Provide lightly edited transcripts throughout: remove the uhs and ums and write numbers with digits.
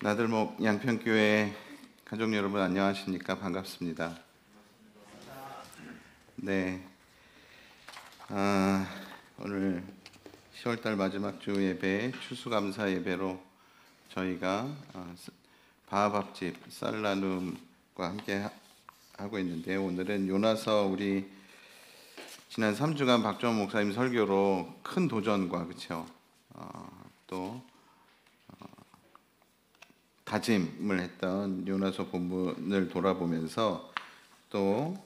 나들목 양평교회 가족 여러분 안녕하십니까? 반갑습니다. 네, 오늘 10월달 마지막 주 예배 추수감사 예배로 저희가 바하밥집 쌀나눔과 함께 하고 있는데, 오늘은 요나서 우리 지난 3주간 박정원 목사님 설교로 큰 도전과 그렇죠? 또 다짐을 했던 요나서 본문을 돌아보면서 또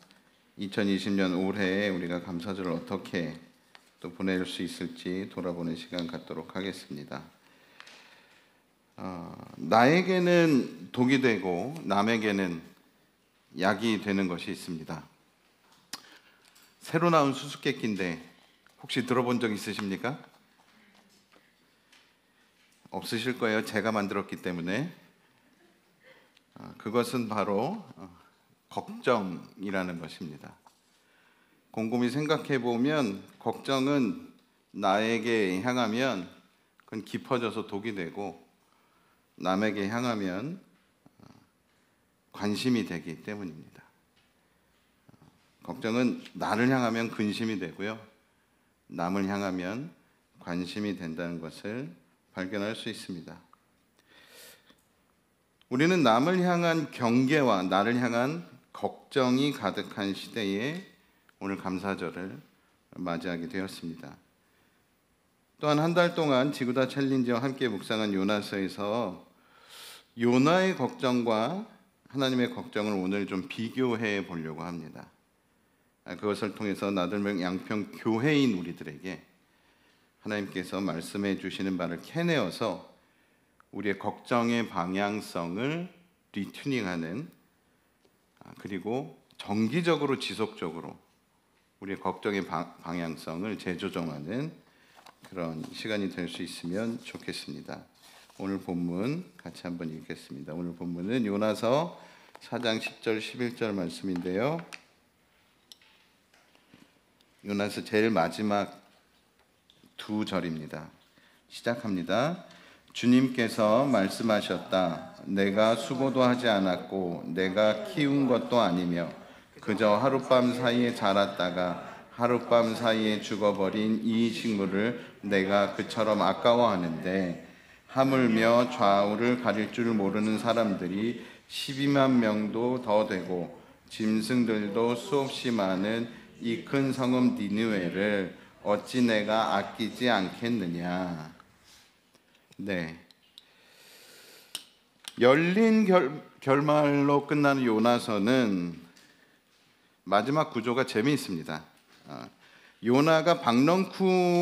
2020년 올해에 우리가 감사절을 어떻게 또 보낼 수 있을지 돌아보는 시간 갖도록 하겠습니다. 나에게는 독이 되고 남에게는 약이 되는 것이 있습니다. 새로 나온 수수께끼인데 혹시 들어본 적 있으십니까? 없으실 거예요. 제가 만들었기 때문에. 그것은 바로 걱정이라는 것입니다. 곰곰이 생각해 보면 걱정은 나에게 향하면 그건 깊어져서 독이 되고, 남에게 향하면 관심이 되기 때문입니다. 걱정은 나를 향하면 근심이 되고요, 남을 향하면 관심이 된다는 것을 발견할 수 있습니다. 우리는 남을 향한 경계와 나를 향한 걱정이 가득한 시대에 오늘 감사절을 맞이하게 되었습니다. 또한 한 달 동안 지구다 챌린지와 함께 묵상한 요나서에서 요나의 걱정과 하나님의 걱정을 오늘 좀 비교해 보려고 합니다. 그것을 통해서 나들목 양평 교회인 우리들에게 하나님께서 말씀해 주시는 바를 캐내어서 우리의 걱정의 방향성을 리튜닝하는, 그리고 정기적으로 지속적으로 우리의 걱정의 방향성을 재조정하는 그런 시간이 될 수 있으면 좋겠습니다. 오늘 본문 같이 한번 읽겠습니다. 오늘 본문은 요나서 4장 10절 11절 말씀인데요, 요나서 제일 마지막 두 절입니다. 시작합니다. 주님께서 말씀하셨다. 내가 수고도 하지 않았고 내가 키운 것도 아니며 그저 하룻밤 사이에 자랐다가 하룻밤 사이에 죽어버린 이 식물을 내가 그처럼 아까워하는데, 하물며 좌우를 가릴 줄 모르는 사람들이 12만 명도 더 되고 짐승들도 수없이 많은 이 큰 성읍 니느웨를 어찌 내가 아끼지 않겠느냐. 네, 열린 결말로 끝나는 요나서는 마지막 구조가 재미있습니다. 요나가 박넝쿨을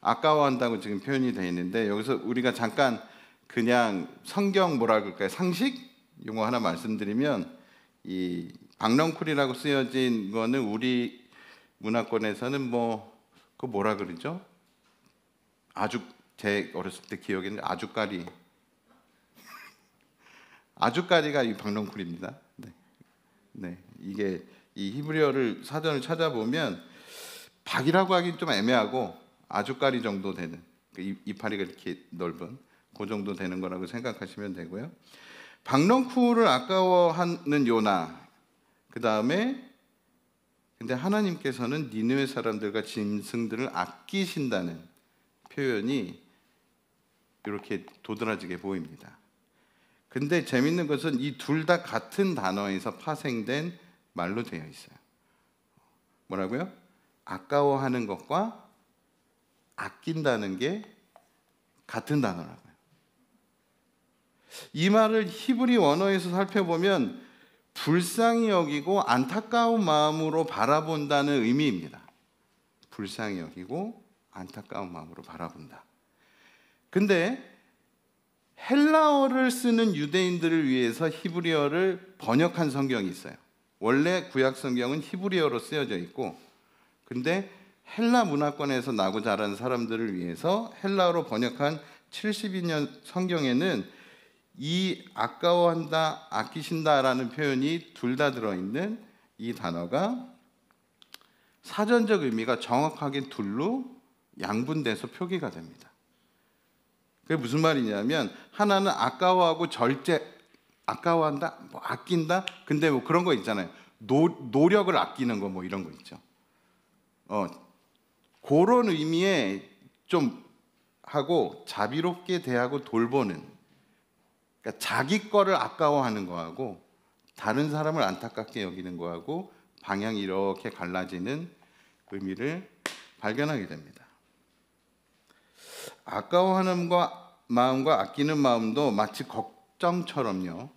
아까워한다고 지금 표현이 되어 있는데, 여기서 우리가 잠깐 그냥 성경 뭐라 그럴까요? 상식 용어 하나 말씀드리면, 이 박넝쿨이라고 쓰여진 거는 우리 문화권에서는 그 뭐라 그러죠? 아주 제 어렸을 때 기억에는 아주까리가 이 박넝쿨입니다. 네, 이게 이 히브리어를 사전을 찾아보면 박이라고 하긴 좀 애매하고 아주까리 정도 되는, 이파리가 이렇게 넓은 그 정도 되는 거라고 생각하시면 되고요. 박넝쿨을 아까워하는 요나, 그 다음에 근데 하나님께서는 니느웨 사람들과 짐승들을 아끼신다는 표현이 이렇게 도드라지게 보입니다. 근데 재밌는 것은 이 둘 다 같은 단어에서 파생된 말로 되어 있어요. 뭐라고요? 아까워하는 것과 아낀다는 게 같은 단어라고요. 이 말을 히브리 원어에서 살펴보면 불쌍히 여기고 안타까운 마음으로 바라본다는 의미입니다. 불쌍히 여기고 안타까운 마음으로 바라본다. 근데 헬라어를 쓰는 유대인들을 위해서 히브리어를 번역한 성경이 있어요. 원래 구약 성경은 히브리어로 쓰여져 있고, 근데 헬라 문화권에서 나고 자란 사람들을 위해서 헬라어로 번역한 72년 성경에는 이 아까워한다, 아끼신다라는 표현이 둘 다 들어있는 이 단어가 사전적 의미가 정확하게 둘로 양분돼서 표기가 됩니다. 그게 무슨 말이냐면 하나는 아까워하고 아까워한다, 뭐 아낀다. 근데 뭐 그런 거 있잖아요. 노력을 아끼는 거 뭐 이런 거 있죠. 그런 의미에 좀 하고 자비롭게 대하고 돌보는, 그러니까 자기 거를 아까워하는 거하고 다른 사람을 안타깝게 여기는 거하고 방향이 이렇게 갈라지는 의미를 발견하게 됩니다. 아까워하는 마음과 아끼는 마음도 마치 걱정처럼요.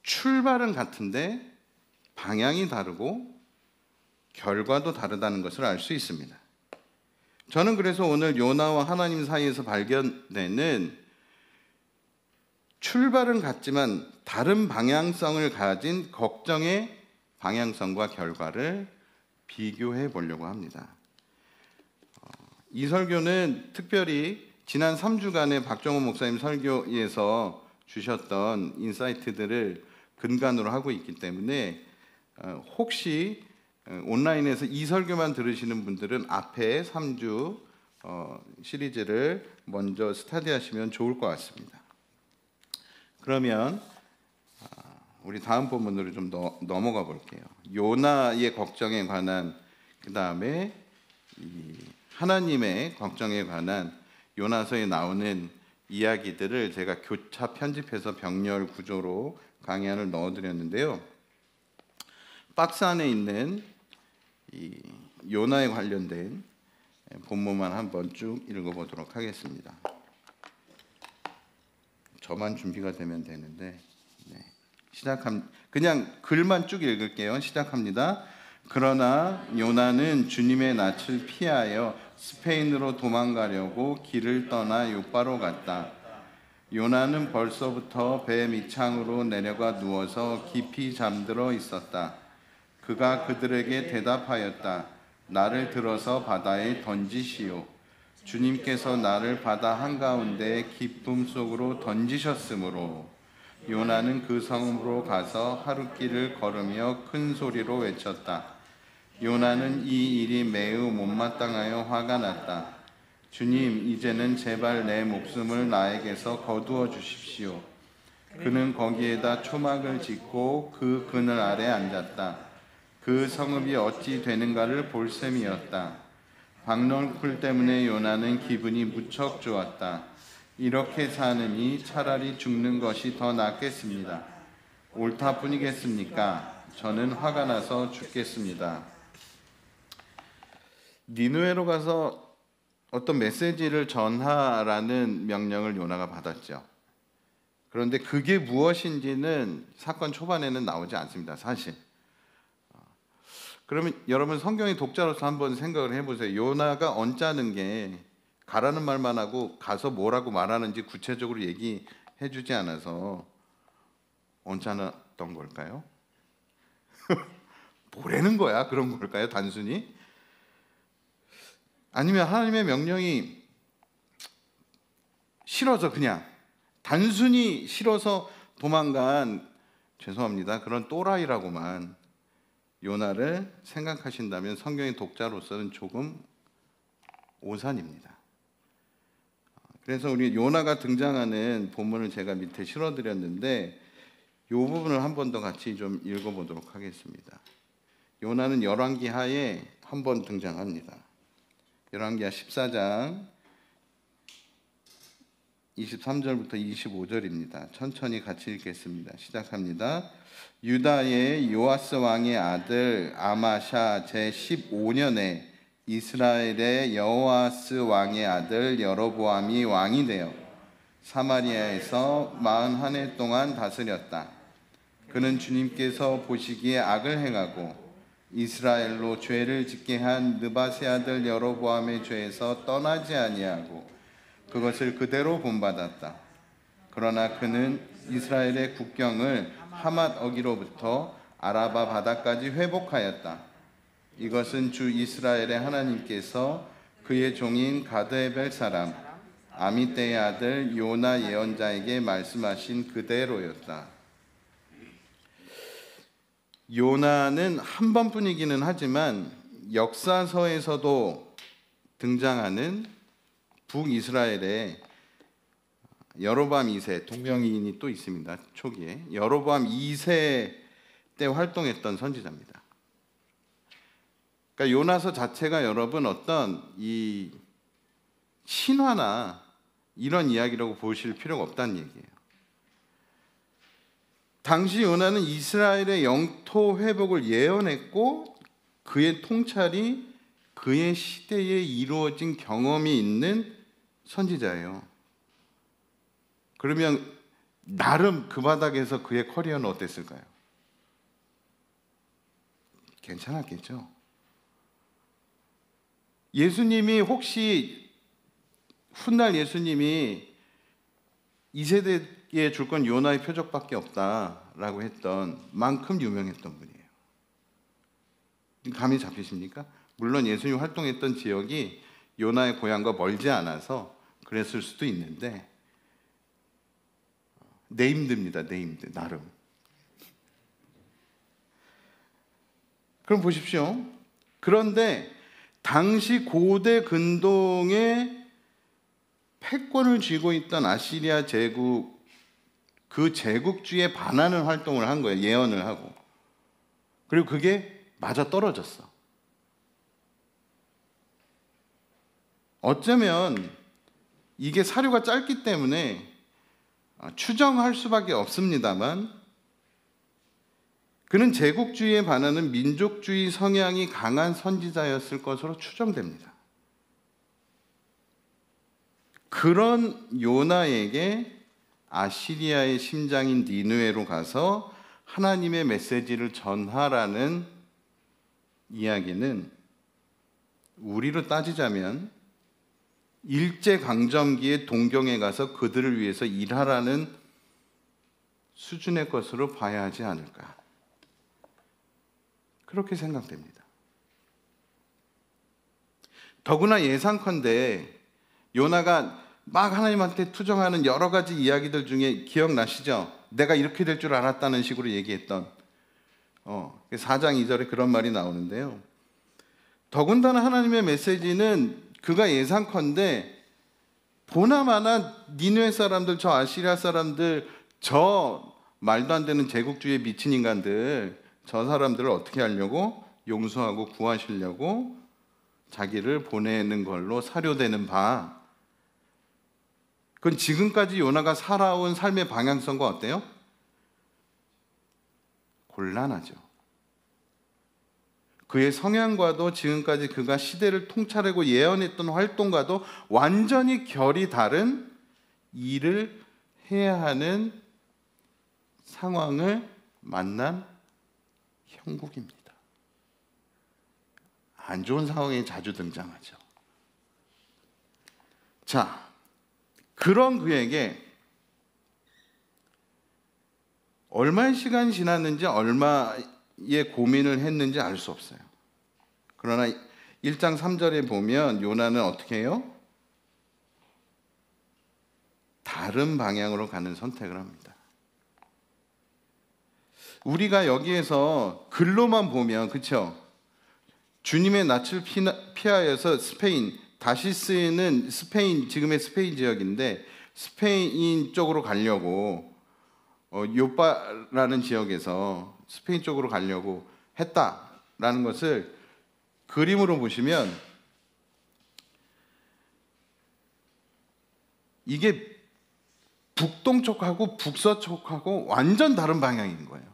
출발은 같은데 방향이 다르고 결과도 다르다는 것을 알 수 있습니다. 저는 그래서 오늘 요나와 하나님 사이에서 발견되는 출발은 같지만 다른 방향성을 가진 걱정의 방향성과 결과를 비교해 보려고 합니다. 이 설교는 특별히 지난 3주간의 박정호 목사님 설교에서 주셨던 인사이트들을 근간으로 하고 있기 때문에 혹시 온라인에서 이 설교만 들으시는 분들은 앞에 3주 시리즈를 먼저 스타디하시면 좋을 것 같습니다. 그러면 우리 다음 본문으로 좀 넘어가 볼게요. 요나의 걱정에 관한, 그 다음에 하나님의 걱정에 관한 요나서에 나오는 이야기들을 제가 교차 편집해서 병렬 구조로 강의안을 넣어드렸는데요. 박스 안에 있는 이 요나에 관련된 본문만 한번 쭉 읽어보도록 하겠습니다. 저만 준비가 되면 되는데 그냥 글만 쭉 읽을게요. 시작합니다. 그러나 요나는 주님의 낯을 피하여 스페인으로 도망가려고 길을 떠나 요빠로 갔다. 요나는 벌써부터 배 밑창으로 내려가 누워서 깊이 잠들어 있었다. 그가 그들에게 대답하였다. 나를 들어서 바다에 던지시오. 주님께서 나를 바다 한가운데 깊음 속으로 던지셨으므로 요나는 그 성으로 가서 하룻길을 걸으며 큰 소리로 외쳤다. 요나는 이 일이 매우 못마땅하여 화가 났다. 주님, 이제는 제발 내 목숨을 나에게서 거두어 주십시오. 그는 거기에다 초막을 짓고 그 그늘 아래 앉았다. 그 성읍이 어찌 되는가를 볼 셈이었다. 박넝쿨 때문에 요나는 기분이 무척 좋았다. 이렇게 사느니 차라리 죽는 것이 더 낫겠습니다. 옳다뿐이겠습니까? 저는 화가 나서 죽겠습니다. 니느웨로 가서 어떤 메시지를 전하라는 명령을 요나가 받았죠. 그런데 그게 무엇인지는 사건 초반에는 나오지 않습니다. 사실. 그러면 여러분 성경의 독자로서 한번 생각을 해보세요. 요나가 언짢은 게 가라는 말만 하고 가서 뭐라고 말하는지 구체적으로 얘기해주지 않아서 언짢았던 걸까요? 뭐라는 거야? 그런 걸까요? 단순히? 아니면 하나님의 명령이 싫어서 그냥 단순히 싫어서 도망간, 죄송합니다, 그런 또라이라고만 요나를 생각하신다면 성경의 독자로서는 조금 오산입니다. 그래서 우리 요나가 등장하는 본문을 제가 밑에 실어드렸는데 이 부분을 한 번 더 같이 좀 읽어보도록 하겠습니다. 요나는 열왕기하에 한 번 등장합니다. 열왕기하 14장 23절부터 25절입니다. 천천히 같이 읽겠습니다. 시작합니다. 유다의 요아스 왕의 아들 아마샤 제15년에 이스라엘의 여호아스 왕의 아들 여로보암이 왕이 되어 사마리아에서 41해 동안 다스렸다. 그는 주님께서 보시기에 악을 행하고 이스라엘로 죄를 짓게 한 느바세 아들 여로보암의 죄에서 떠나지 아니하고 그것을 그대로 본받았다. 그러나 그는 이스라엘의 국경을 하맛 어기로부터 아라바 바다까지 회복하였다. 이것은 주 이스라엘의 하나님께서 그의 종인 가드헤벨 사람 아미떼의 아들 요나 예언자에게 말씀하신 그대로였다. 요나는 한 번뿐이기는 하지만 역사서에서도 등장하는 북이스라엘에 여로보암 2세 동명이인이 또 있습니다. 초기에 여로보암 2세 때 활동했던 선지자입니다. 그러니까 요나서 자체가 여러분 어떤 이 신화나 이런 이야기라고 보실 필요가 없다는 얘기예요. 당시 요나는 이스라엘의 영토 회복을 예언했고 그의 통찰이 그의 시대에 이루어진 경험이 있는 선지자예요. 그러면 나름 그 바닥에서 그의 커리어는 어땠을까요? 괜찮았겠죠. 예수님이 혹시 훗날 예수님이 이 세대에 줄 건 요나의 표적밖에 없다라고 했던 만큼 유명했던 분이에요. 감이 잡히십니까? 물론 예수님 활동했던 지역이 요나의 고향과 멀지 않아서 그랬을 수도 있는데 네임드입니다. 네임드 나름. 그럼 보십시오. 그런데 당시 고대 근동의 패권을 쥐고 있던 아시리아 제국, 그 제국주의에 반하는 활동을 한 거예요. 예언을 하고. 그리고 그게 맞아 떨어졌어. 어쩌면 이게 사료가 짧기 때문에 추정할 수밖에 없습니다만 그는 제국주의에 반하는 민족주의 성향이 강한 선지자였을 것으로 추정됩니다. 그런 요나에게 아시리아의 심장인 니느웨로 가서 하나님의 메시지를 전하라는 이야기는 우리로 따지자면 일제강점기의 동경에 가서 그들을 위해서 일하라는 수준의 것으로 봐야 하지 않을까. 그렇게 생각됩니다. 더구나 예상컨대 요나가 막 하나님한테 투정하는 여러 가지 이야기들 중에 기억나시죠? 내가 이렇게 될 줄 알았다는 식으로 얘기했던 4장 2절에 그런 말이 나오는데요. 더군다나 하나님의 메시지는 그가 예상컨대 보나마나 니느웨 사람들, 저 아시리아 사람들, 저 말도 안 되는 제국주의에 미친 인간들, 저 사람들을 어떻게 하려고? 용서하고 구하시려고 자기를 보내는 걸로 사료되는 바. 그건 지금까지 요나가 살아온 삶의 방향성과 어때요? 곤란하죠. 그의 성향과도 지금까지 그가 시대를 통찰하고 예언했던 활동과도 완전히 결이 다른 일을 해야 하는 상황을 만난 형국입니다. 안 좋은 상황이 자주 등장하죠. 자, 그런 그에게 얼마의 시간이 지났는지 얼마의 고민을 했는지 알 수 없어요. 그러나 1장 3절에 보면 요나는 어떻게 해요? 다른 방향으로 가는 선택을 합니다. 우리가 여기에서 글로만 보면 그렇죠? 주님의 낯을 피하여서 스페인, 다시스는 스페인, 지금의 스페인 지역인데 스페인 쪽으로 가려고 요빠라는 지역에서 스페인 쪽으로 가려고 했다라는 것을 그림으로 보시면 이게 북동쪽하고 북서쪽하고 완전 다른 방향인 거예요.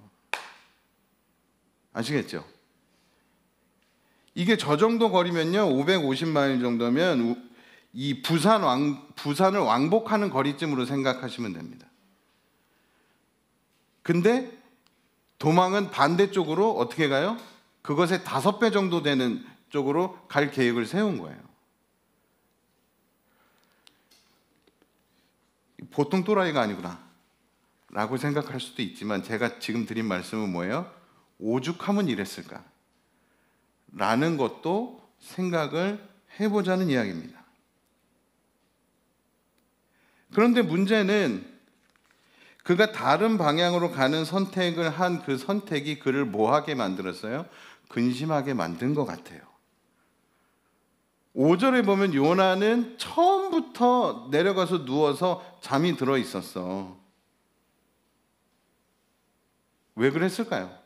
아시겠죠? 이게 저 정도 거리면요 550마일 정도면 이 부산을 왕복하는 거리쯤으로 생각하시면 됩니다. 근데 도망은 반대쪽으로 어떻게 가요? 그것의 5배 정도 되는 쪽으로 갈 계획을 세운 거예요. 보통 또라이가 아니구나 라고 생각할 수도 있지만 제가 지금 드린 말씀은 뭐예요? 오죽하면 이랬을까 라는 것도 생각을 해보자는 이야기입니다. 그런데 문제는 그가 다른 방향으로 가는 선택을 한 그 선택이 그를 뭐하게 만들었어요? 근심하게 만든 것 같아요. 5절에 보면 요나는 처음부터 내려가서 누워서 잠이 들어 있었어. 왜 그랬을까요?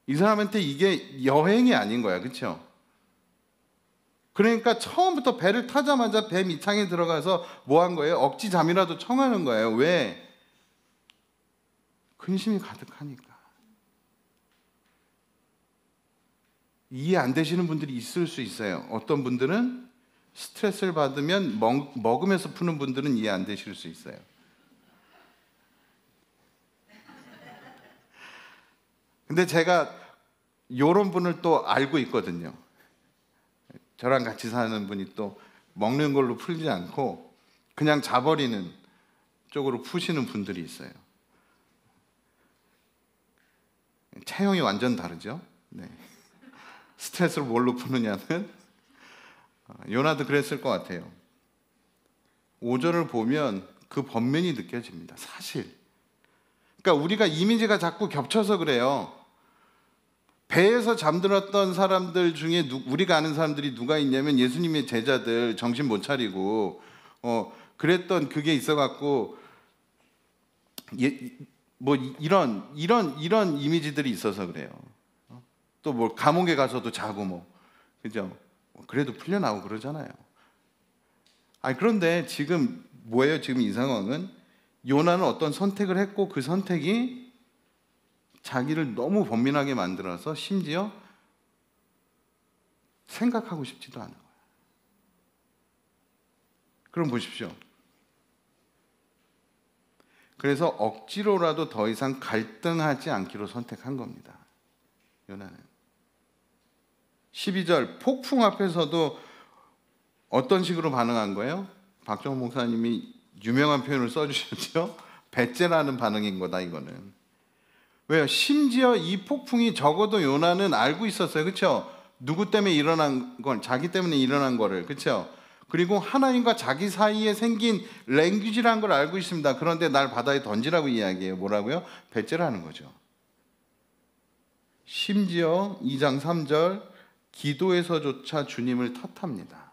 이 사람한테 이게 여행이 아닌 거야, 그렇죠? 그러니까 처음부터 배를 타자마자 배 밑창에 들어가서 뭐 한 거예요? 억지 잠이라도 청하는 거예요. 왜? 근심이 가득하니까. 이해 안 되시는 분들이 있을 수 있어요. 어떤 분들은 스트레스를 받으면 먹으면서 푸는 분들은 이해 안 되실 수 있어요. 근데 제가 요런 분을 또 알고 있거든요. 저랑 같이 사는 분이 또 먹는 걸로 풀지 않고 그냥 자버리는 쪽으로 푸시는 분들이 있어요. 체형이 완전 다르죠. 네. 스트레스를 뭘로 푸느냐는 요나도 그랬을 것 같아요. 5절을 보면 그 번면이 느껴집니다. 사실. 그러니까 우리가 이미지가 자꾸 겹쳐서 그래요. 배에서 잠들었던 사람들 중에 우리가 아는 사람들이 누가 있냐면 예수님의 제자들 정신 못 차리고 그랬던 그게 있어갖고 뭐 이런 이미지들이 있어서 그래요. 또 뭐 감옥에 가서도 자고 뭐 그죠? 그래도 풀려나오고 그러잖아요. 그런데 지금 뭐예요? 지금 이 상황은 요나는 어떤 선택을 했고 그 선택이 자기를 너무 번민하게 만들어서 심지어 생각하고 싶지도 않은 거예요. 그럼 보십시오. 그래서 억지로라도 더 이상 갈등하지 않기로 선택한 겁니다. 요나는. 12절 폭풍 앞에서도 어떤 식으로 반응한 거예요? 박정호 목사님이 유명한 표현을 써주셨죠. 배째라는 반응인 거다 이거는. 왜요? 심지어 이 폭풍이 적어도 요나는 알고 있었어요. 그렇죠? 누구 때문에 일어난 건 자기 때문에 일어난 거를. 그렇죠? 그리고 하나님과 자기 사이에 생긴 랭귀지라는 걸 알고 있습니다. 그런데 날 바다에 던지라고 이야기해요. 뭐라고요? 배째라는 거죠. 심지어 2장 3절 기도에서조차 주님을 탓합니다.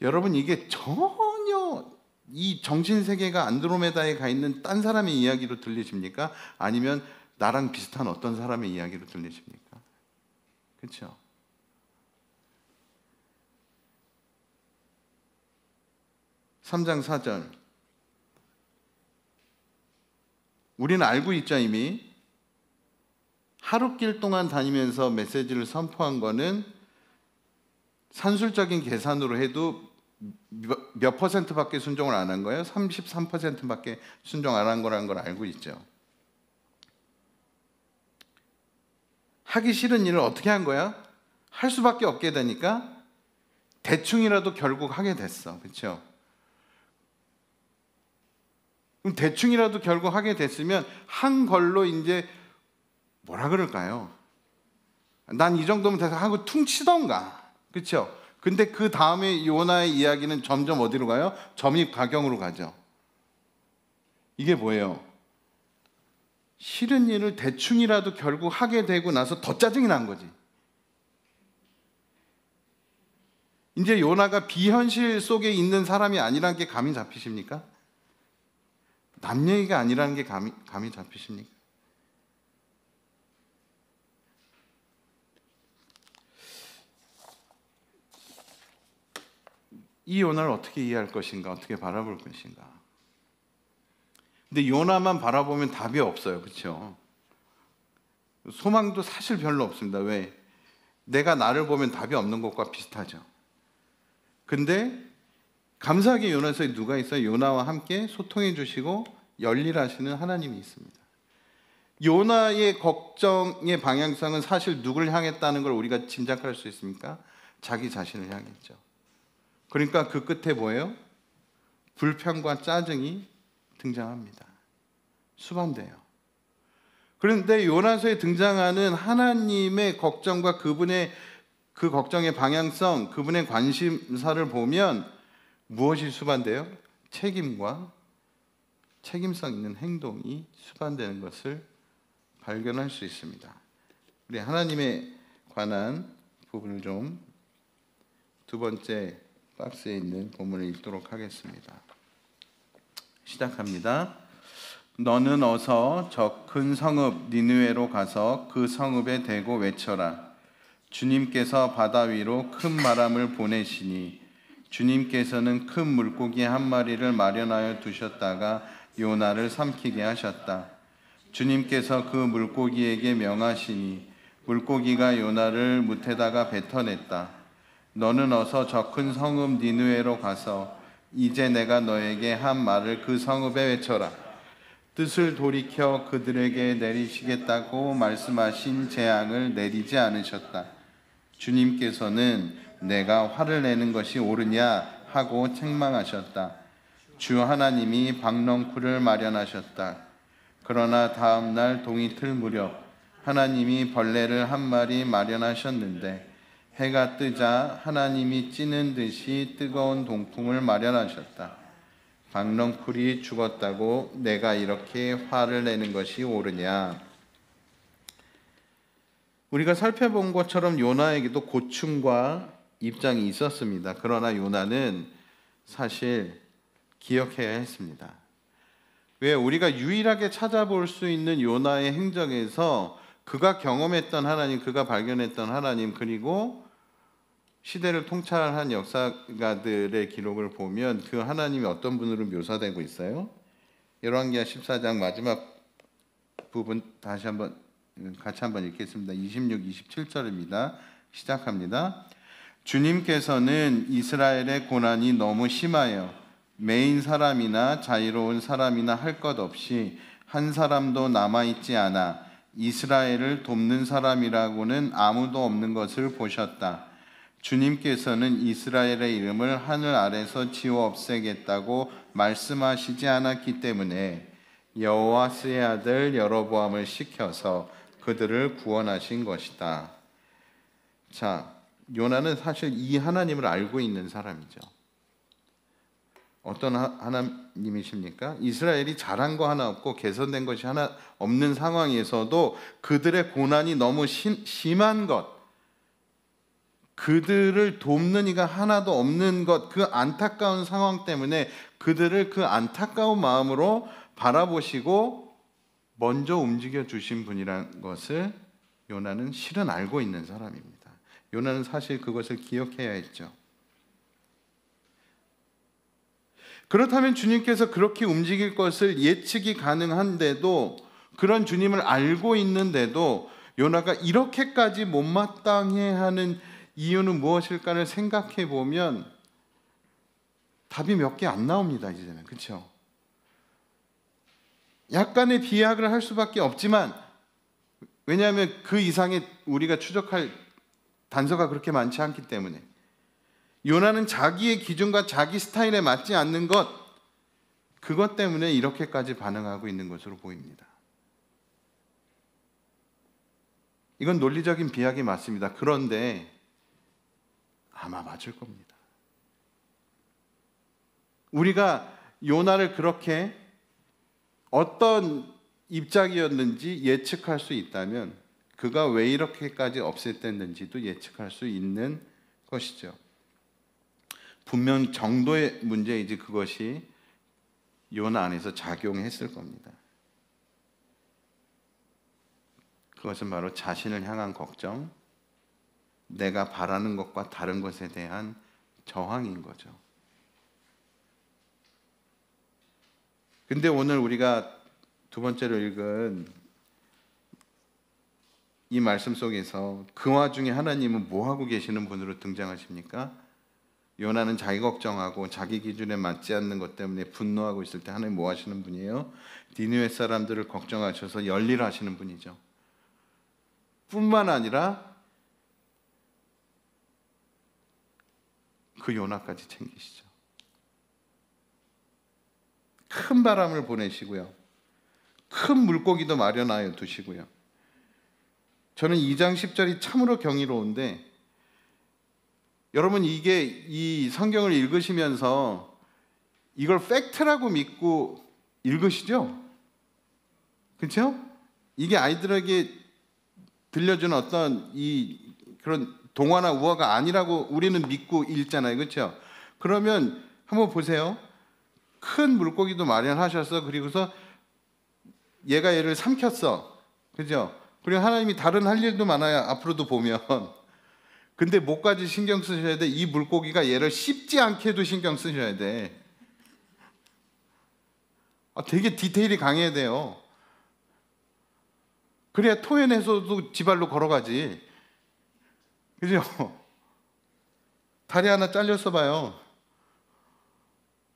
여러분 이게 전혀 이 정신세계가 안드로메다에 가 있는 딴 사람의 이야기로 들리십니까? 아니면 나랑 비슷한 어떤 사람의 이야기로 들리십니까? 그렇죠? (3장 4절) 우리는 알고 있죠 이미. 하룻길 동안 다니면서 메시지를 선포한 거는 산술적인 계산으로 해도 몇 퍼센트밖에 순종을 안 한 거예요? 33%밖에 순종 안 한 거라는 걸 알고 있죠. 하기 싫은 일을 어떻게 한 거야? 할 수밖에 없게 되니까 대충이라도 결국 하게 됐어. 그렇죠? 그럼 대충이라도 결국 하게 됐으면 한 걸로 이제 뭐라 그럴까요? 난 이 정도면 돼서 하고 퉁치던가. 그렇죠? 근데 그 다음에 요나의 이야기는 점점 어디로 가요? 점입가경으로 가죠. 이게 뭐예요? 싫은 일을 대충이라도 결국 하게 되고 나서 더 짜증이 난 거지. 이제 요나가 비현실 속에 있는 사람이 아니라는 게 감이 잡히십니까? 남 얘기가 아니라는 게 감이 잡히십니까? 이 요나를 어떻게 이해할 것인가? 어떻게 바라볼 것인가? 근데 요나만 바라보면 답이 없어요. 그렇죠? 소망도 사실 별로 없습니다. 왜? 내가 나를 보면 답이 없는 것과 비슷하죠. 근데 감사하게 요나서에 누가 있어요? 요나와 함께 소통해 주시고 열일하시는 하나님이 있습니다. 요나의 걱정의 방향성은 사실 누굴 향했다는 걸 우리가 짐작할 수 있습니까? 자기 자신을 향했죠. 그러니까 그 끝에 뭐예요? 불평과 짜증이 등장합니다. 수반돼요. 그런데 요나서에 등장하는 하나님의 걱정과 그분의 그 걱정의 방향성, 그분의 관심사를 보면 무엇이 수반돼요? 책임과 책임성 있는 행동이 수반되는 것을 발견할 수 있습니다. 우리 하나님의 관한 부분을 좀 두 번째 박스에 있는 본문을 읽도록 하겠습니다. 시작합니다. 너는 어서 저 큰 성읍 니느웨로 가서 그 성읍에 대고 외쳐라. 주님께서 바다 위로 큰 바람을 보내시니 주님께서는 큰 물고기 한 마리를 마련하여 두셨다가 요나를 삼키게 하셨다. 주님께서 그 물고기에게 명하시니 물고기가 요나를 뭇에다가 뱉어냈다. 너는 어서 저 큰 성읍 니느웨로 가서 이제 내가 너에게 한 말을 그 성읍에 외쳐라. 뜻을 돌이켜 그들에게 내리시겠다고 말씀하신 재앙을 내리지 않으셨다. 주님께서는 내가 화를 내는 것이 옳으냐 하고 책망하셨다. 주 하나님이 박넝쿨을 마련하셨다. 그러나 다음 날 동이틀 무렵 하나님이 벌레를 한 마리 마련하셨는데 해가 뜨자 하나님이 찌는 듯이 뜨거운 동풍을 마련하셨다. 박넝쿨이 죽었다고 내가 이렇게 화를 내는 것이 옳으냐? 우리가 살펴본 것처럼 요나에게도 고충과 입장이 있었습니다. 그러나 요나는 사실 기억해야 했습니다. 왜? 우리가 유일하게 찾아볼 수 있는 요나의 행적에서 그가 경험했던 하나님, 그가 발견했던 하나님, 그리고 시대를 통찰한 역사가들의 기록을 보면 그 하나님이 어떤 분으로 묘사되고 있어요? 열왕기하 14장 마지막 부분 같이 한번 읽겠습니다. 26, 27절입니다. 시작합니다. 주님께서는 이스라엘의 고난이 너무 심하여 매인 사람이나 자유로운 사람이나 할 것 없이 한 사람도 남아있지 않아 이스라엘을 돕는 사람이라고는 아무도 없는 것을 보셨다. 주님께서는 이스라엘의 이름을 하늘 아래서 지워 없애겠다고 말씀하시지 않았기 때문에 여호와스의 아들 여로보암을 시켜서 그들을 구원하신 것이다. 자, 요나는 사실 이 하나님을 알고 있는 사람이죠. 어떤 하나님이십니까? 이스라엘이 잘한 거 하나 없고 개선된 것이 하나 없는 상황에서도 그들의 고난이 너무 심한 것, 그들을 돕는 이가 하나도 없는 것, 그 안타까운 상황 때문에 그들을 그 안타까운 마음으로 바라보시고 먼저 움직여 주신 분이라는 것을 요나는 실은 알고 있는 사람입니다. 요나는 사실 그것을 기억해야 했죠. 그렇다면 주님께서 그렇게 움직일 것을 예측이 가능한데도, 그런 주님을 알고 있는데도 요나가 이렇게까지 못마땅해하는 이유는 무엇일까를 생각해 보면 답이 몇 개 안 나옵니다. 이제는, 그렇죠? 약간의 비약을 할 수밖에 없지만, 왜냐하면 그 이상의 우리가 추적할 단서가 그렇게 많지 않기 때문에. 요나는 자기의 기준과 자기 스타일에 맞지 않는 것, 그것 때문에 이렇게까지 반응하고 있는 것으로 보입니다. 이건 논리적인 비약이 맞습니다. 그런데 아마 맞을 겁니다. 우리가 요나를 그렇게 어떤 입장이었는지 예측할 수 있다면 그가 왜 이렇게까지 없앴댔는지도 예측할 수 있는 것이죠. 분명 정도의 문제이지 그것이 요나 안에서 작용했을 겁니다. 그것은 바로 자신을 향한 걱정, 내가 바라는 것과 다른 것에 대한 저항인 거죠. 근데 오늘 우리가 두 번째로 읽은 이 말씀 속에서 그 와중에 하나님은 뭐 하고 계시는 분으로 등장하십니까? 요나는 자기 걱정하고 자기 기준에 맞지 않는 것 때문에 분노하고 있을 때 하나님 뭐 하시는 분이에요? 니느웨 사람들을 걱정하셔서 열일하시는 분이죠. 뿐만 아니라 그 요나까지 챙기시죠. 큰 바람을 보내시고요. 큰 물고기도 마련하여 두시고요. 저는 2장 10절이 참으로 경이로운데, 여러분 이게 이 성경을 읽으시면서 이걸 팩트라고 믿고 읽으시죠? 그렇죠? 이게 아이들에게 들려주는 어떤 이 그런 동화나 우화가 아니라고 우리는 믿고 읽잖아요. 그렇죠? 그러면 한번 보세요. 큰 물고기도 마련하셔서 그리고서 얘가 얘를 삼켰어. 그죠? 그리고 하나님이 다른 할 일도 많아요. 앞으로도 보면. 근데 뭐까지 신경 쓰셔야 돼? 이 물고기가 얘를 씹지 않게도 신경 쓰셔야 돼. 되게 디테일이 강해야 돼요. 그래야 토해내서도 지발로 걸어가지. 그죠? 다리 하나 잘렸어 봐요.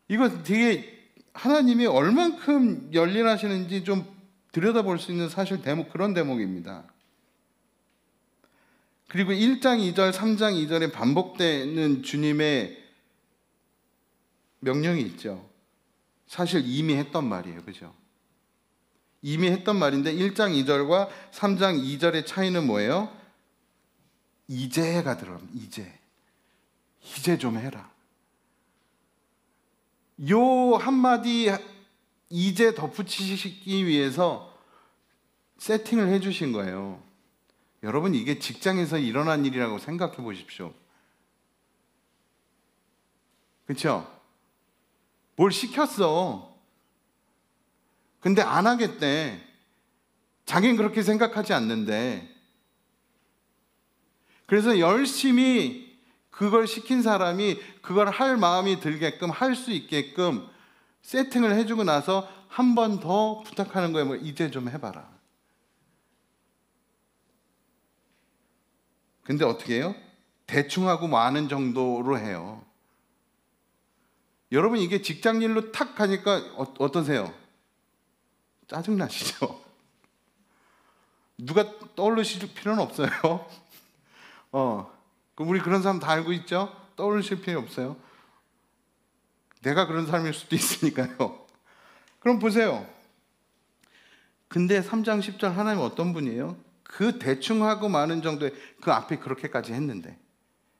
이거 되게 하나님이 얼만큼 열일하시는지 좀 들여다볼 수 있는 사실 그런 대목입니다. 그리고 1장 2절, 3장 2절에 반복되는 주님의 명령이 있죠. 사실 이미 했던 말이에요. 그죠? 이미 했던 말인데 1장 2절과 3장 2절의 차이는 뭐예요? 이제가 들어갑니다. 이제 좀 해라. 요 한마디 이제 덧붙이시기 위해서 세팅을 해주신 거예요. 여러분, 이게 직장에서 일어난 일이라고 생각해 보십시오. 그렇죠? 뭘 시켰어. 근데 안 하겠대. 자기는 그렇게 생각하지 않는데. 그래서 열심히 그걸 시킨 사람이 그걸 할 마음이 들게끔 할 수 있게끔 세팅을 해주고 나서 한 번 더 부탁하는 거예요. 이제 좀 해봐라. 근데 어떻게 해요? 대충 하고 마는 정도로 해요. 여러분, 이게 직장일로 탁 하니까 어떠세요? 짜증나시죠? 누가 떠올리실 필요는 없어요. 우리 그런 사람 다 알고 있죠? 떠올리실 필요 없어요. 내가 그런 사람일 수도 있으니까요. 그럼 보세요. 근데 3장 10절 하나님 어떤 분이에요? 그 대충 하고 마는 정도의 그 앞에 그렇게까지 했는데,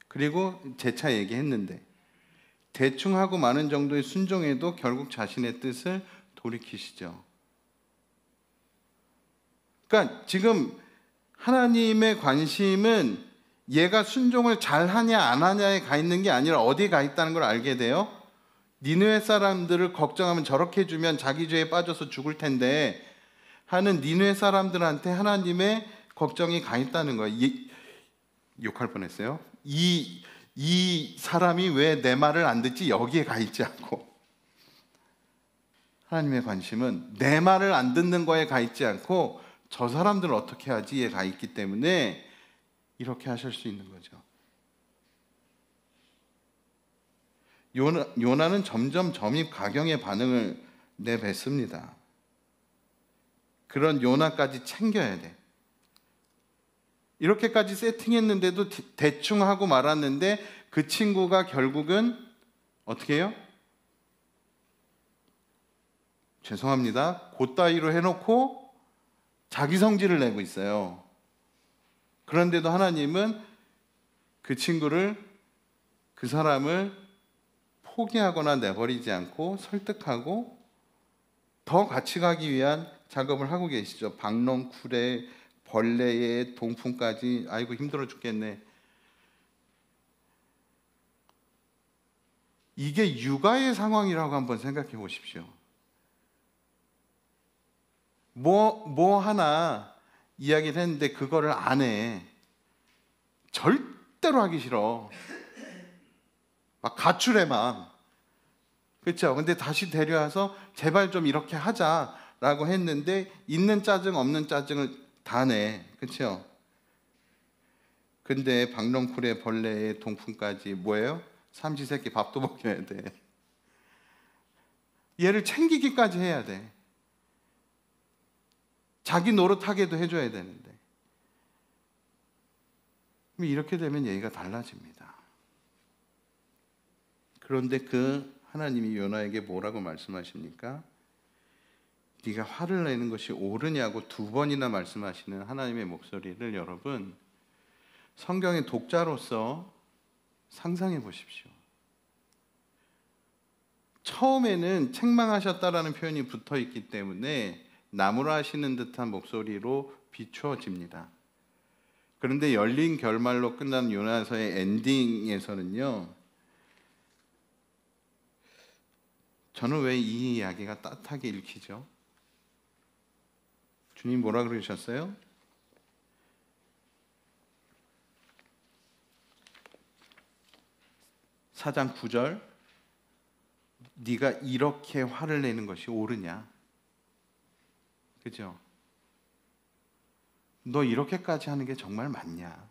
그리고 재차 얘기했는데, 대충 하고 마는 정도의 순종에도 결국 자신의 뜻을 돌이키시죠. 그러니까 지금 하나님의 관심은 얘가 순종을 잘하냐 안 하냐에 가 있는 게 아니라 어디에 가 있다는 걸 알게 돼요. 니느웨 사람들을 걱정하면 저렇게 해주면 자기 죄에 빠져서 죽을 텐데 하는 니느웨 사람들한테 하나님의 걱정이 가 있다는 거예요. 욕할 뻔했어요. 이 사람이 왜 내 말을 안 듣지? 여기에 가 있지 않고, 하나님의 관심은 내 말을 안 듣는 거에 가 있지 않고 저 사람들을 어떻게 하지에 가 있기 때문에 이렇게 하실 수 있는 거죠. 요나는 점점 점입 가경의 반응을 내뱉습니다. 그런 요나까지 챙겨야 돼. 이렇게까지 세팅했는데도 대충 하고 말았는데 그 친구가 결국은 어떻게 해요? 죄송합니다. 곧다이로 해놓고 자기 성질을 내고 있어요. 그런데도 하나님은 그 친구를, 그 사람을 포기하거나 내버리지 않고 설득하고 더 같이 가기 위한 작업을 하고 계시죠. 박농쿨에 벌레에 동풍까지. 아이고 힘들어 죽겠네. 이게 육아의 상황이라고 한번 생각해 보십시오. 뭐 하나 이야기를 했는데 그거를 안 해. 절대로 하기 싫어. 막 가출해 막. 그렇죠? 근데 다시 데려와서 제발 좀 이렇게 하자라고 했는데 있는 짜증 없는 짜증을 다 내. 그렇죠? 근데 박농쿨에 벌레에 동풍까지 뭐예요? 삼시세끼 밥도 먹여야 돼. 얘를 챙기기까지 해야 돼. 자기 노릇하게도 해줘야 되는데. 이렇게 되면 얘기가 달라집니다. 그런데 그 하나님이 요나에게 뭐라고 말씀하십니까? 네가 화를 내는 것이 옳으냐고 2번이나 말씀하시는 하나님의 목소리를 여러분, 성경의 독자로서 상상해 보십시오. 처음에는 책망하셨다라는 표현이 붙어 있기 때문에 나무라 하시는 듯한 목소리로 비추어집니다. 그런데 열린 결말로 끝난 요나서의 엔딩에서는요, 저는 왜 이 이야기가 따뜻하게 읽히죠? 주님 뭐라 그러셨어요? 4장 9절, 네가 이렇게 화를 내는 것이 옳으냐? 그죠? 너 이렇게까지 하는 게 정말 맞냐?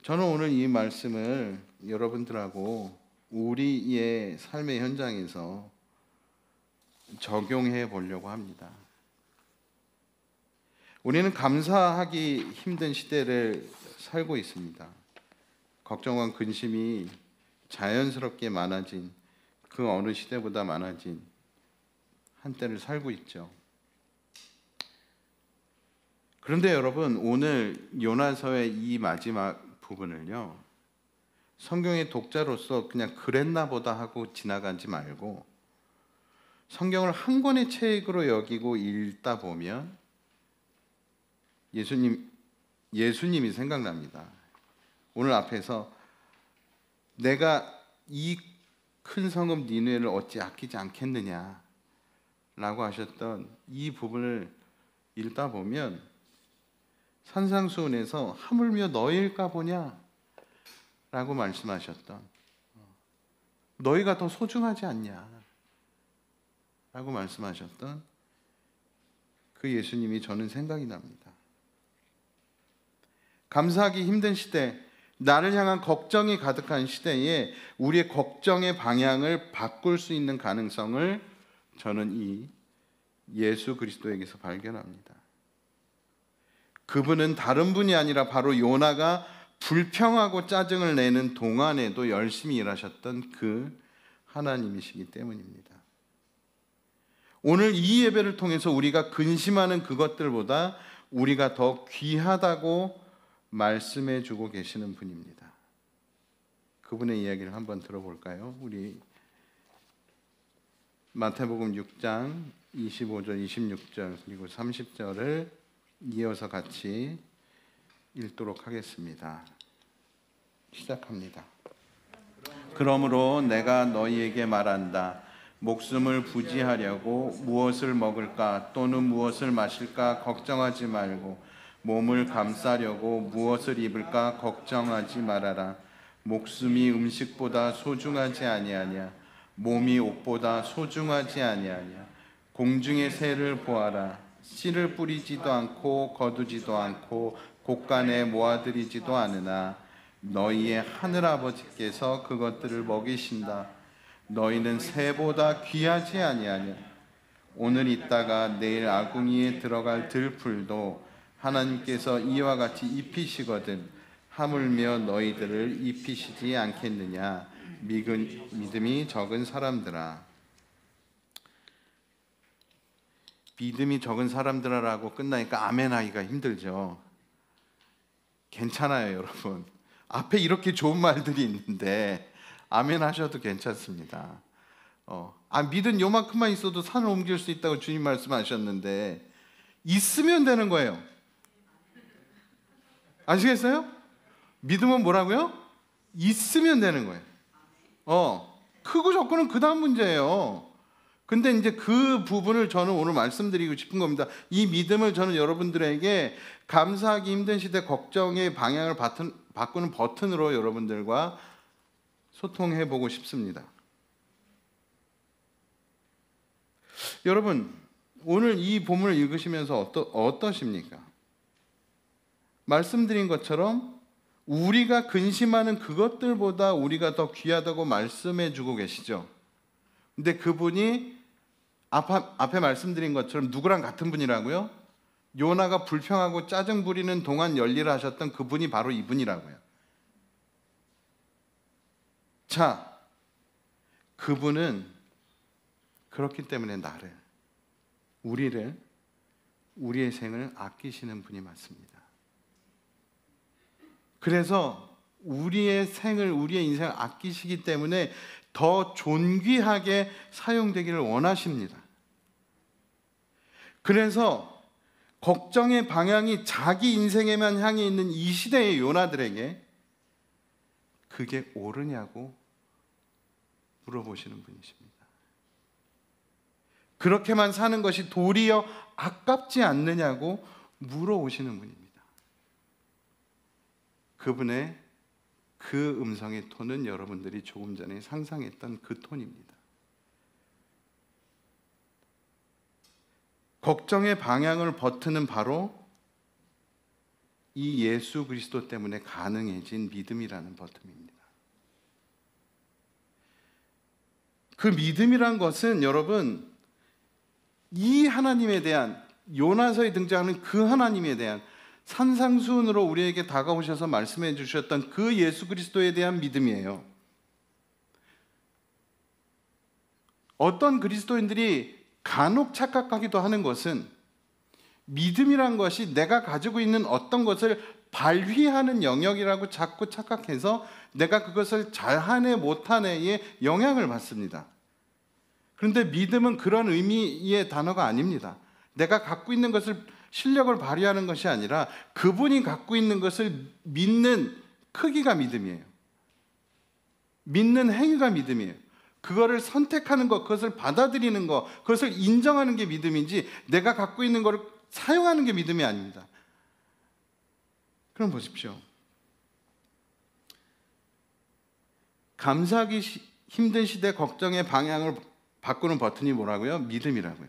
저는 오늘 이 말씀을 여러분들하고 우리의 삶의 현장에서 적용해 보려고 합니다. 우리는 감사하기 힘든 시대를 살고 있습니다. 걱정과 근심이 자연스럽게 많아진, 그 어느 시대보다 많아진 한때를 살고 있죠. 그런데 여러분, 오늘 요나서의 이 마지막 부분을요, 성경의 독자로서 그냥 그랬나 보다 하고 지나가지 말고 성경을 한 권의 책으로 여기고 읽다 보면 예수님이 생각납니다. 오늘 앞에서 내가 이 큰 성읍 니느웨를 어찌 아끼지 않겠느냐 라고 하셨던 이 부분을 읽다 보면 산상수훈에서 하물며 너희일까 보냐 라고 말씀하셨던, 너희가 더 소중하지 않냐 라고 말씀하셨던 그 예수님이 저는 생각이 납니다. 감사하기 힘든 시대, 나를 향한 걱정이 가득한 시대에 우리의 걱정의 방향을 바꿀 수 있는 가능성을 저는 이 예수 그리스도에게서 발견합니다. 그분은 다른 분이 아니라 바로 요나가 불평하고 짜증을 내는 동안에도 열심히 일하셨던 그 하나님이시기 때문입니다. 오늘 이 예배를 통해서 우리가 근심하는 그것들보다 우리가 더 귀하다고 말씀해 주고 계시는 분입니다. 그분의 이야기를 한번 들어볼까요? 우리 마태복음 6장 25절, 26절 그리고 30절을 이어서 같이 읽도록 하겠습니다. 시작합니다. 그러므로 내가 너희에게 말한다. 목숨을 부지하려고 무엇을 먹을까 또는 무엇을 마실까 걱정하지 말고 몸을 감싸려고 무엇을 입을까 걱정하지 말아라. 목숨이 음식보다 소중하지 아니하냐? 몸이 옷보다 소중하지 아니하냐? 공중의 새를 보아라. 씨를 뿌리지도 않고 거두지도 않고 곳간에 모아들이지도 않으나 너희의 하늘아버지께서 그것들을 먹이신다. 너희는 새보다 귀하지 아니하냐? 오늘 있다가 내일 아궁이에 들어갈 들풀도 하나님께서 이와 같이 입히시거든 하물며 너희들을 입히시지 않겠느냐? 믿음이 적은 사람들아. 믿음이 적은 사람들아라고 끝나니까 아멘 하기가 힘들죠. 괜찮아요, 여러분. 앞에 이렇게 좋은 말들이 있는데 아멘 하셔도 괜찮습니다. 믿은 요만큼만 있어도 산을 옮길 수 있다고 주님 말씀하셨는데 있으면 되는 거예요. 아시겠어요? 믿음은 뭐라고요? 있으면 되는 거예요. 크고 적고는 그 다음 문제예요. 근데 이제 그 부분을 저는 오늘 말씀드리고 싶은 겁니다. 이 믿음을 저는 여러분들에게 감사하기 힘든 시대 걱정의 방향을 바꾸는 버튼으로 여러분들과 소통해 보고 싶습니다. 여러분, 오늘 이 본문을 읽으시면서 어떠십니까? 말씀드린 것처럼 우리가 근심하는 그것들보다 우리가 더 귀하다고 말씀해 주고 계시죠. 근데 그분이 앞에 말씀드린 것처럼 누구랑 같은 분이라고요? 요나가 불평하고 짜증 부리는 동안 열일하셨던 그분이 바로 이분이라고요. 자, 그분은 그렇기 때문에 우리의 생을 아끼시는 분이 맞습니다. 그래서 우리의 인생을 아끼시기 때문에 더 존귀하게 사용되기를 원하십니다. 그래서 걱정의 방향이 자기 인생에만 향해 있는 이 시대의 요나들에게 그게 옳으냐고 물어보시는 분이십니다. 그렇게만 사는 것이 도리어 아깝지 않느냐고 물어오시는 분입니다. 그분의 그 음성의 톤은 여러분들이 조금 전에 상상했던 그 톤입니다. 걱정의 방향을 버트는 바로 이 예수 그리스도 때문에 가능해진 믿음이라는 버튼입니다. 그 믿음이란 것은 여러분, 이 하나님에 대한, 요나서에 등장하는 그 하나님에 대한, 산상수훈으로 우리에게 다가오셔서 말씀해 주셨던 그 예수 그리스도에 대한 믿음이에요. 어떤 그리스도인들이 간혹 착각하기도 하는 것은 믿음이란 것이 내가 가지고 있는 어떤 것을 발휘하는 영역이라고 자꾸 착각해서 내가 그것을 잘하네 못하네에 영향을 받습니다. 그런데 믿음은 그런 의미의 단어가 아닙니다. 내가 갖고 있는 것을 실력을 발휘하는 것이 아니라 그분이 갖고 있는 것을 믿는 크기가 믿음이에요. 믿는 행위가 믿음이에요. 그거를 선택하는 것, 그것을 받아들이는 것, 그것을 인정하는 게 믿음이지 내가 갖고 있는 것을 사용하는 게 믿음이 아닙니다. 그럼 보십시오. 감사하기 힘든 시대 걱정의 방향을 바꾸는 버튼이 뭐라고요? 믿음이라고요.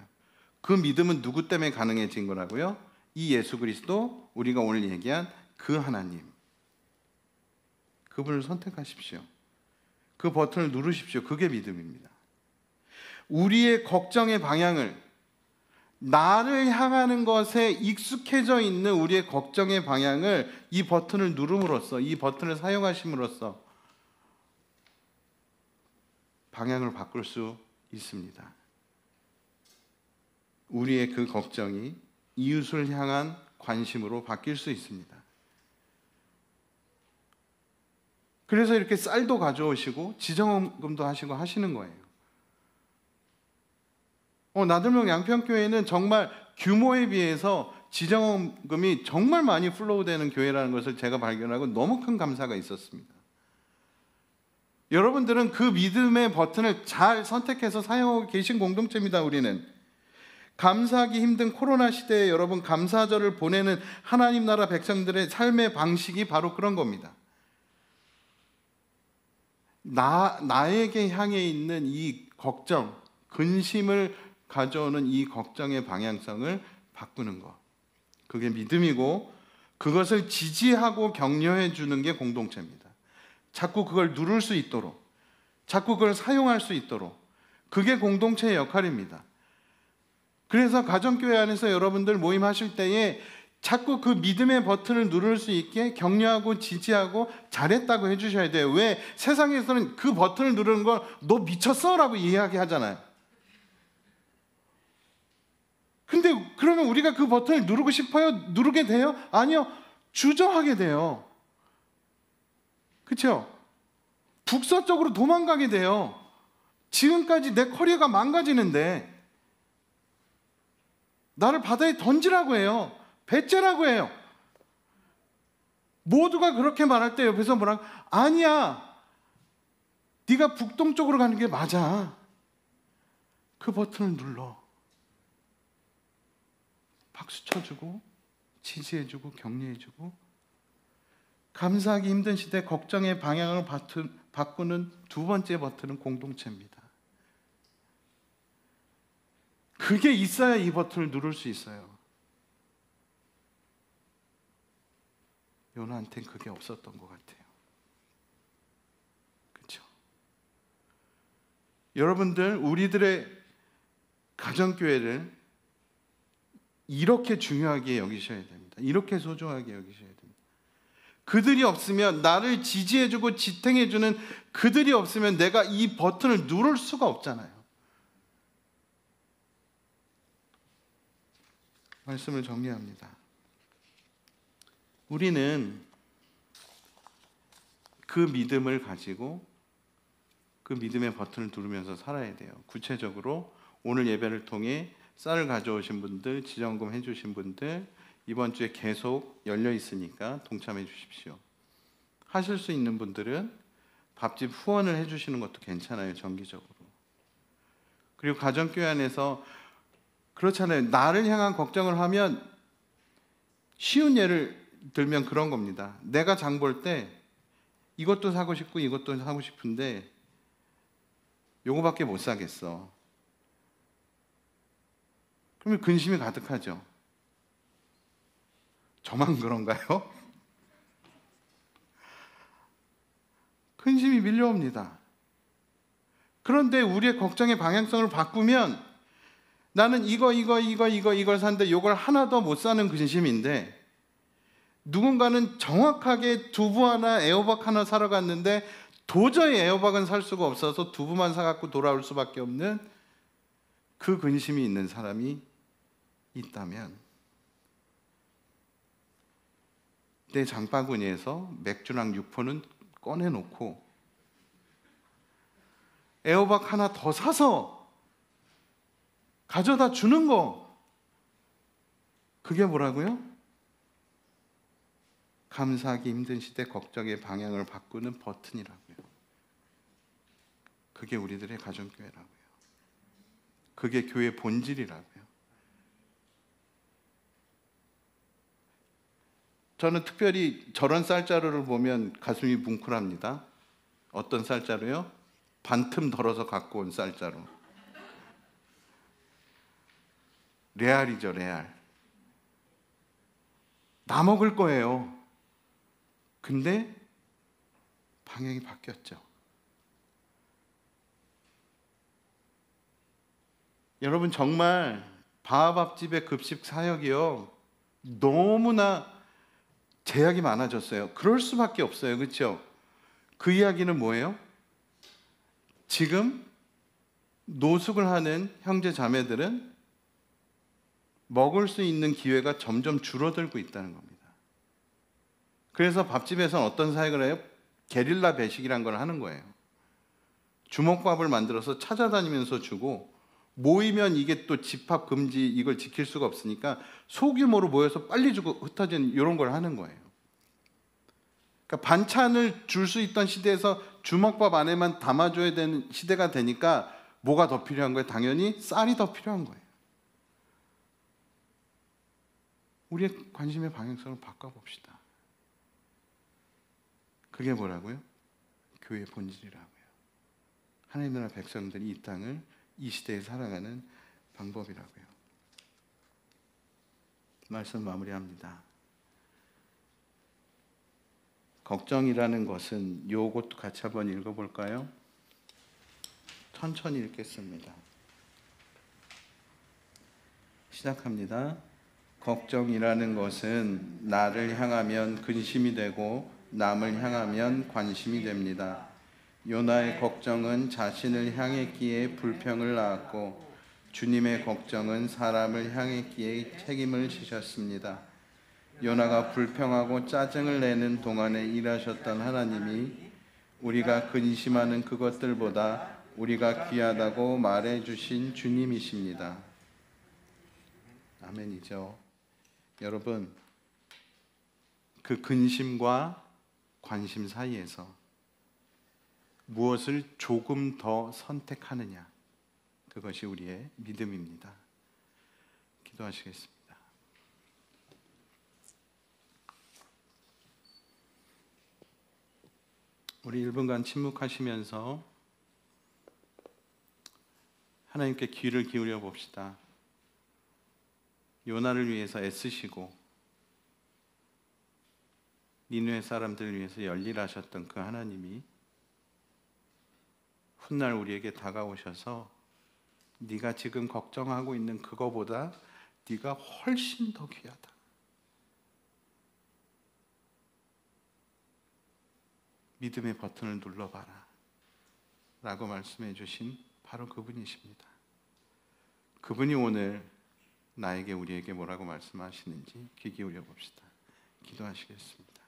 그 믿음은 누구 때문에 가능해진 거라고요? 이 예수 그리스도, 우리가 오늘 얘기한 그 하나님. 그분을 선택하십시오. 그 버튼을 누르십시오. 그게 믿음입니다. 우리의 걱정의 방향을, 나를 향하는 것에 익숙해져 있는 우리의 걱정의 방향을 이 버튼을 누름으로써, 이 버튼을 사용하심으로써 방향을 바꿀 수 있습니다. 우리의 그 걱정이 이웃을 향한 관심으로 바뀔 수 있습니다. 그래서 이렇게 쌀도 가져오시고 지정금도 하시고 하시는 거예요. 나들목 양평교회는 정말 규모에 비해서 지정금이 정말 많이 플로우되는 교회라는 것을 제가 발견하고 너무 큰 감사가 있었습니다. 여러분들은 그 믿음의 버튼을 잘 선택해서 사용하고 계신 공동체입니다. 우리는 감사하기 힘든 코로나 시대에 여러분 감사절을 보내는 하나님 나라 백성들의 삶의 방식이 바로 그런 겁니다. 나에게 향해 있는 이 걱정, 근심을 가져오는 이 걱정의 방향성을 바꾸는 것, 그게 믿음이고 그것을 지지하고 격려해 주는 게 공동체입니다. 자꾸 그걸 누를 수 있도록, 자꾸 그걸 사용할 수 있도록, 그게 공동체의 역할입니다. 그래서 가정교회 안에서 여러분들 모임하실 때에 자꾸 그 믿음의 버튼을 누를 수 있게 격려하고 지지하고 잘했다고 해주셔야 돼요. 왜? 세상에서는 그 버튼을 누르는 걸 너 미쳤어? 라고 이야기하잖아요. 근데 그러면 우리가 그 버튼을 누르고 싶어요? 누르게 돼요? 아니요. 주저하게 돼요. 그렇죠? 북서쪽으로 도망가게 돼요. 지금까지 내 커리어가 망가지는데 나를 바다에 던지라고 해요. 배째라고 해요. 모두가 그렇게 말할 때 옆에서 뭐라고? 아니야. 네가 북동쪽으로 가는 게 맞아. 그 버튼을 눌러. 박수 쳐주고 지지해주고 격려해주고 감사하기 힘든 시대 걱정의 방향을 바꾸는 두 번째 버튼은 공동체입니다. 그게 있어야 이 버튼을 누를 수 있어요. 요나한테는 그게 없었던 것 같아요. 그렇죠? 여러분들, 우리들의 가정교회를 이렇게 중요하게 여기셔야 됩니다. 이렇게 소중하게 여기셔야 됩니다. 그들이 없으면, 나를 지지해주고 지탱해주는 그들이 없으면 내가 이 버튼을 누를 수가 없잖아요. 말씀을 정리합니다. 우리는 그 믿음을 가지고 그 믿음의 버튼을 누르면서 살아야 돼요. 구체적으로 오늘 예배를 통해 쌀을 가져오신 분들, 지정금 해주신 분들 이번 주에 계속 열려 있으니까 동참해 주십시오. 하실 수 있는 분들은 밥집 후원을 해주시는 것도 괜찮아요, 정기적으로. 그리고 가정교회 안에서 그렇잖아요. 나를 향한 걱정을 하면, 쉬운 예를 들면 그런 겁니다. 내가 장 볼 때 이것도 사고 싶고 이것도 사고 싶은데 요거밖에 못 사겠어. 그러면 근심이 가득하죠. 저만 그런가요? 근심이 밀려옵니다. 그런데 우리의 걱정의 방향성을 바꾸면, 나는 이걸 산데 이걸 하나 더 못 사는 근심인데, 누군가는 정확하게 두부 하나, 애호박 하나 사러 갔는데 도저히 애호박은 살 수가 없어서 두부만 사갖고 돌아올 수밖에 없는 그 근심이 있는 사람이 있다면, 내 장바구니에서 맥주랑 육포는 꺼내놓고 애호박 하나 더 사서 가져다 주는 거, 그게 뭐라고요? 감사하기 힘든 시대 걱정의 방향을 바꾸는 버튼이라고요. 그게 우리들의 가정교회라고요. 그게 교회 본질이라고요. 저는 특별히 저런 쌀자루를 보면 가슴이 뭉클합니다. 어떤 쌀자루요? 반틈 덜어서 갖고 온 쌀자루. 레알이죠, 레알. 나 먹을 거예요. 근데 방향이 바뀌었죠. 여러분, 정말 바하밥집의 급식 사역이요, 너무나 제약이 많아졌어요. 그럴 수밖에 없어요. 그렇죠? 그 이야기는 뭐예요? 지금 노숙을 하는 형제 자매들은 먹을 수 있는 기회가 점점 줄어들고 있다는 겁니다. 그래서 밥집에서는 어떤 사역을 해요? 게릴라 배식이란 걸 하는 거예요. 주먹밥을 만들어서 찾아다니면서 주고, 모이면 이게 또 집합 금지, 이걸 지킬 수가 없으니까 소규모로 모여서 빨리 주고 흩어지는 이런 걸 하는 거예요. 그러니까 반찬을 줄 수 있던 시대에서 주먹밥 안에만 담아줘야 되는 시대가 되니까 뭐가 더 필요한 거예요? 당연히 쌀이 더 필요한 거예요. 우리의 관심의 방향성을 바꿔봅시다. 그게 뭐라고요? 교회의 본질이라고요. 하나님 나라 백성들이 이 땅을, 이 시대에 살아가는 방법이라고요. 말씀 마무리합니다. 걱정이라는 것은, 요것도 같이 한번 읽어볼까요? 천천히 읽겠습니다. 시작합니다. 걱정이라는 것은 나를 향하면 근심이 되고 남을 향하면 관심이 됩니다. 요나의 걱정은 자신을 향했기에 불평을 낳았고, 주님의 걱정은 사람을 향했기에 책임을 지셨습니다. 요나가 불평하고 짜증을 내는 동안에 일하셨던 하나님이 우리가 근심하는 그것들보다 우리가 귀하다고 말해주신 주님이십니다. 아멘이죠. 여러분, 그 근심과 관심 사이에서 무엇을 조금 더 선택하느냐, 그것이 우리의 믿음입니다. 기도하시겠습니다. 우리 1분간 침묵하시면서 하나님께 귀를 기울여 봅시다. 요나를 위해서 애쓰시고 니느웨 사람들을 위해서 열일하셨던 그 하나님이 훗날 우리에게 다가오셔서 네가 지금 걱정하고 있는 그거보다 네가 훨씬 더 귀하다, 믿음의 버튼을 눌러봐라 라고 말씀해 주신 바로 그분이십니다. 그분이 오늘 나에게, 우리에게 뭐라고 말씀하시는지 귀 기울여 봅시다. 기도하시겠습니다.